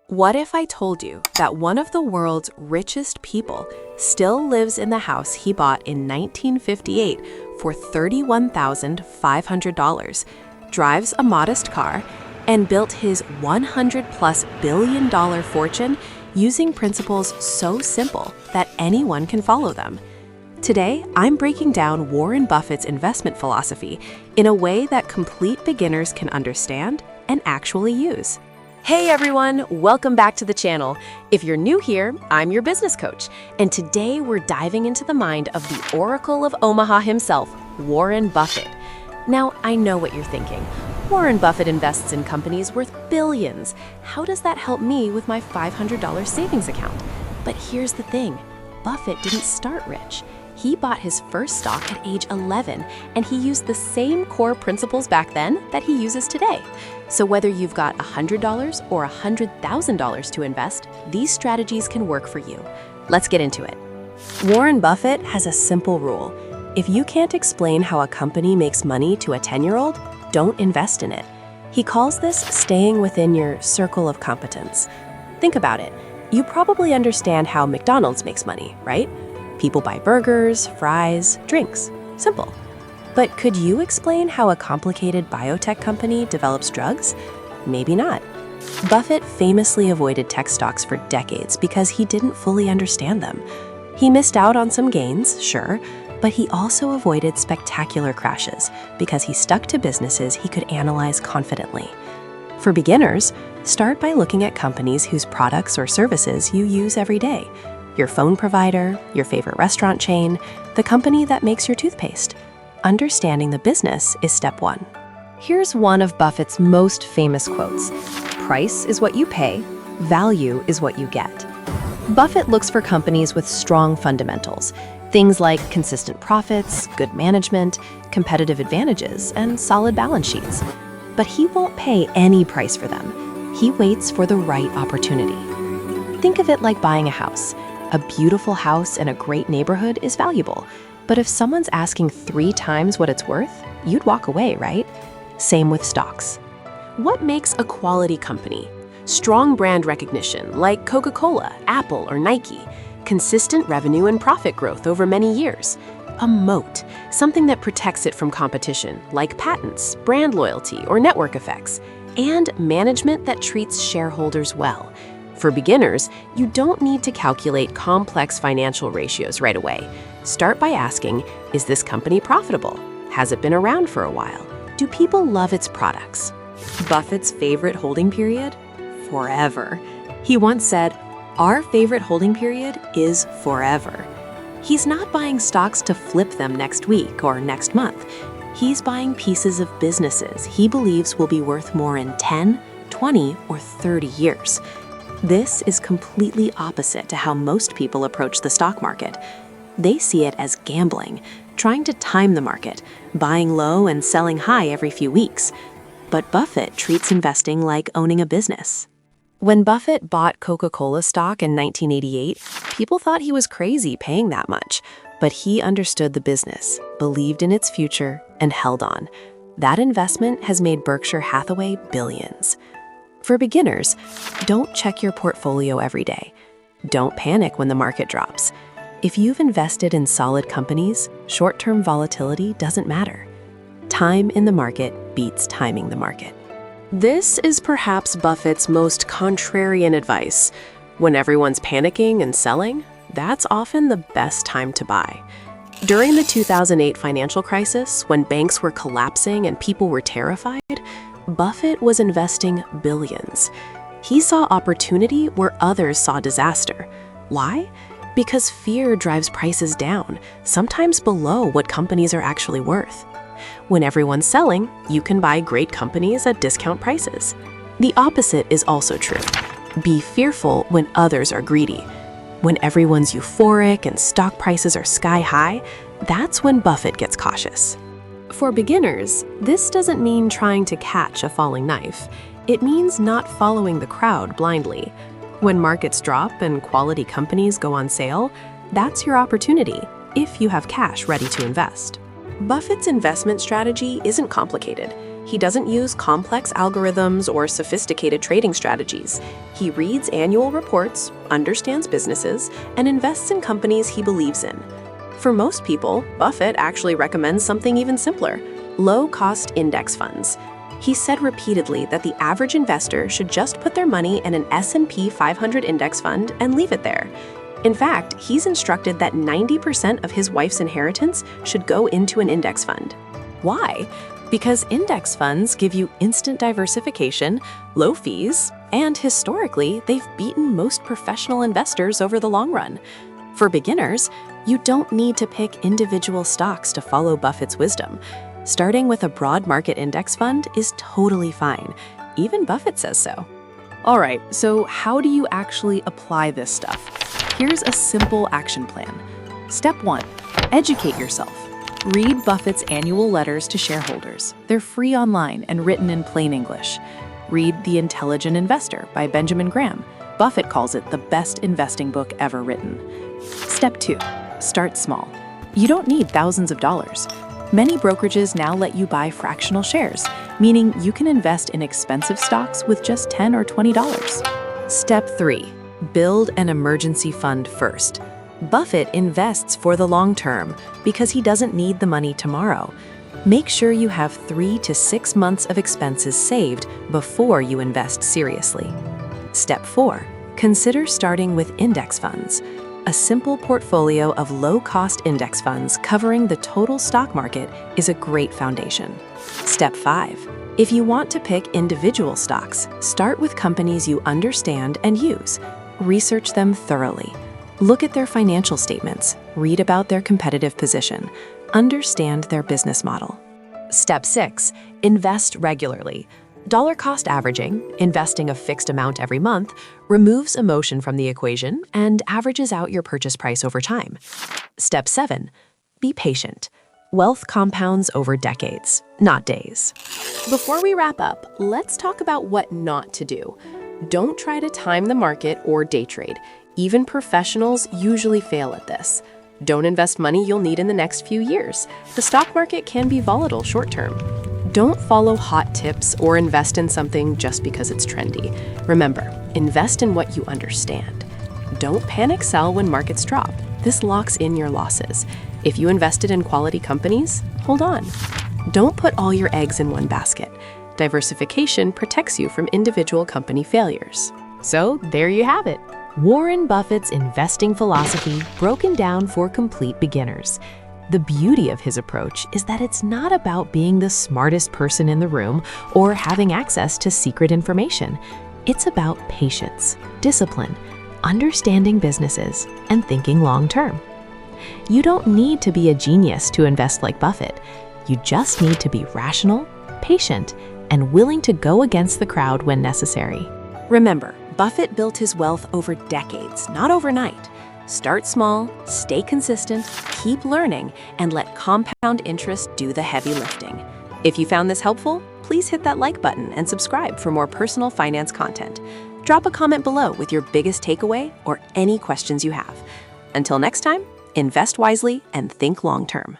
What if I told you that one of the world's richest people still lives in the house he bought in 1958 for $31,500, drives a modest car, and built his $100+ billion fortune using principles so simple that anyone can follow them? Today, I'm breaking down Warren Buffett's investment philosophy in a way that complete beginners can understand and actually use. Hey everyone, welcome back to the channel. If you're new here, I'm your business coach, and today we're diving into the mind of the Oracle of Omaha himself, Warren Buffett. Now, I know what you're thinking. Warren Buffett invests in companies worth billions. How does that help me with my $500 savings account? But here's the thing, Buffett didn't start rich. He bought his first stock at age 11, and he used the same core principles back then that he uses today. So whether you've got $100 or $100,000 to invest, these strategies can work for you. Let's get into it. Warren Buffett has a simple rule. If you can't explain how a company makes money to a 10-year-old, don't invest in it. He calls this staying within your circle of competence. Think about it. You probably understand how McDonald's makes money, right? People buy burgers, fries, drinks. Simple. But could you explain how a complicated biotech company develops drugs? Maybe not. Buffett famously avoided tech stocks for decades because he didn't fully understand them. He missed out on some gains, sure, but he also avoided spectacular crashes because he stuck to businesses he could analyze confidently. For beginners, start by looking at companies whose products or services you use every day. Your phone provider, your favorite restaurant chain, the company that makes your toothpaste. Understanding the business is step one. Here's one of Buffett's most famous quotes. Price is what you pay, value is what you get. Buffett looks for companies with strong fundamentals, things like consistent profits, good management, competitive advantages, and solid balance sheets. But he won't pay any price for them. He waits for the right opportunity. Think of it like buying a house. A beautiful house in a great neighborhood is valuable, but if someone's asking 3 times what it's worth, you'd walk away, right? Same with stocks. What makes a quality company? Strong brand recognition like Coca-Cola, Apple, or Nike. Consistent revenue and profit growth over many years. A moat, something that protects it from competition like patents, brand loyalty, or network effects. And management that treats shareholders well. For beginners, you don't need to calculate complex financial ratios right away. Start by asking, is this company profitable? Has it been around for a while? Do people love its products? Buffett's favorite holding period? Forever. He once said, "Our favorite holding period is forever." He's not buying stocks to flip them next week or next month. He's buying pieces of businesses he believes will be worth more in 10, 20, or 30 years. This is completely opposite to how most people approach the stock market. They see it as gambling, trying to time the market, buying low and selling high every few weeks. But Buffett treats investing like owning a business. When Buffett bought Coca-Cola stock in 1988, people thought he was crazy paying that much. But he understood the business, believed in its future, and held on. That investment has made Berkshire Hathaway billions. For beginners, don't check your portfolio every day. Don't panic when the market drops. If you've invested in solid companies, short-term volatility doesn't matter. Time in the market beats timing the market. This is perhaps Buffett's most contrarian advice. When everyone's panicking and selling, that's often the best time to buy. During the 2008 financial crisis, when banks were collapsing and people were terrified, Buffett was investing billions. He saw opportunity where others saw disaster. Why? Because fear drives prices down, sometimes below what companies are actually worth. When everyone's selling, you can buy great companies at discount prices. The opposite is also true. Be fearful when others are greedy. When everyone's euphoric and stock prices are sky high, that's when Buffett gets cautious. For beginners, this doesn't mean trying to catch a falling knife. It means not following the crowd blindly. When markets drop and quality companies go on sale, that's your opportunity if you have cash ready to invest. Buffett's investment strategy isn't complicated. He doesn't use complex algorithms or sophisticated trading strategies. He reads annual reports, understands businesses, and invests in companies he believes in. For most people, Buffett actually recommends something even simpler: low-cost index funds. He said repeatedly that the average investor should just put their money in an S&P 500 index fund and leave it there. In fact, he's instructed that 90% of his wife's inheritance should go into an index fund. Why? Because index funds give you instant diversification, low fees, and historically, they've beaten most professional investors over the long run. For beginners, you don't need to pick individual stocks to follow Buffett's wisdom. Starting with a broad market index fund is totally fine. Even Buffett says so. All right, so how do you actually apply this stuff? Here's a simple action plan. Step 1, educate yourself. Read Buffett's annual letters to shareholders. They're free online and written in plain English. Read The Intelligent Investor by Benjamin Graham. Buffett calls it the best investing book ever written. Step 2, start small. You don't need thousands of dollars. Many brokerages now let you buy fractional shares, meaning you can invest in expensive stocks with just $10 or $20. Step 3, build an emergency fund first. Buffett invests for the long term because he doesn't need the money tomorrow. Make sure you have 3 to 6 months of expenses saved before you invest seriously. Step 4, consider starting with index funds. A simple portfolio of low-cost index funds covering the total stock market is a great foundation. Step 5. If you want to pick individual stocks, start with companies you understand and use. Research them thoroughly. Look at their financial statements, read about their competitive position, understand their business model. Step 6. Invest regularly. Dollar cost averaging, investing a fixed amount every month, removes emotion from the equation and averages out your purchase price over time. Step 7. Be patient. Wealth compounds over decades, not days. Before we wrap up, let's talk about what not to do. Don't try to time the market or day trade. Even professionals usually fail at this. Don't invest money you'll need in the next few years. The stock market can be volatile short term. Don't follow hot tips or invest in something just because it's trendy. Remember, invest in what you understand. Don't panic sell when markets drop. This locks in your losses. If you invested in quality companies, hold on. Don't put all your eggs in one basket. Diversification protects you from individual company failures. So there you have it. Warren Buffett's investing philosophy broken down for complete beginners. The beauty of his approach is that it's not about being the smartest person in the room or having access to secret information. It's about patience, discipline, understanding businesses, and thinking long-term. You don't need to be a genius to invest like Buffett. You just need to be rational, patient, and willing to go against the crowd when necessary. Remember, Buffett built his wealth over decades, not overnight. Start small, stay consistent, keep learning, and let compound interest do the heavy lifting. If you found this helpful, please hit that like button and subscribe for more personal finance content. Drop a comment below with your biggest takeaway or any questions you have. Until next time, invest wisely and think long-term.